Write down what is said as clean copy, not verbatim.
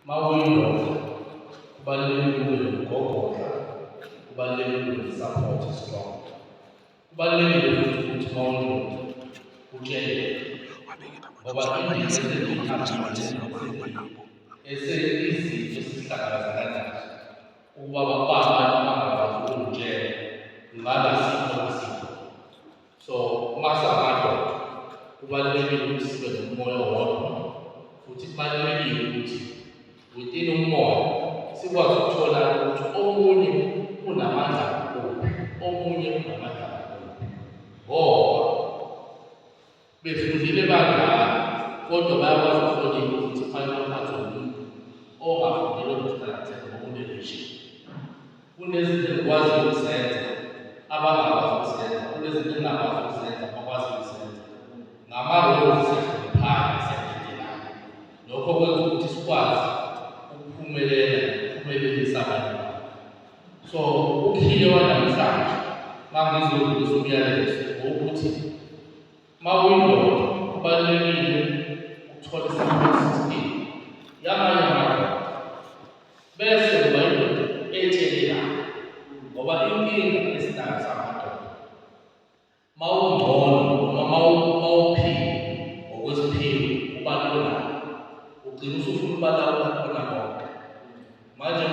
mawuyindoda kubalulekile ube nokugogodla, kubalulekile ube ne-support strong. Kubalulekile futhi ukuthi mawuyindoda utshele ngoba indlela izinto esihlangabezana nazo ukuba abantu abangakwazi ukutshela ngabe sipho nasipho. So masamadoda kubalulekile ukuthi sibe nomoya wodwa, futhi kubalulekile ukuthi within umoya sikwazi ukuthola ukuthi omunye unamandla kakhulu, omunye unamandla kakhulu. Ngoba befundile bangaka kodwa bayakwazi ukuhlonipha ukuthi kufanele baphathe umuntu ongafundile ukustrategy ngokunelishini. Kunezinto ekwazi ukuzenza abangakwazi ukuzenza, kunezinto engakwazi ukuzenza abakwazi ukuzenza. Ngama-roles siyahluphana siyadlelana. Lokho kwenza ukuthi sikwazi ukuphumelelisa abantu. So ukhiye wanamhlanje mangizodlulisa umyalezo ukuthi mawuyindoda kubalulekile ukuthola i-support system yamanye amadoda bese kuba yindoda etshelelayo, ngoba inkinga esinayo samadoda mawungcono noma mawuphile ngokwesiphilo ubalulayo ugcina usufuna ubalawula khona konke. Manje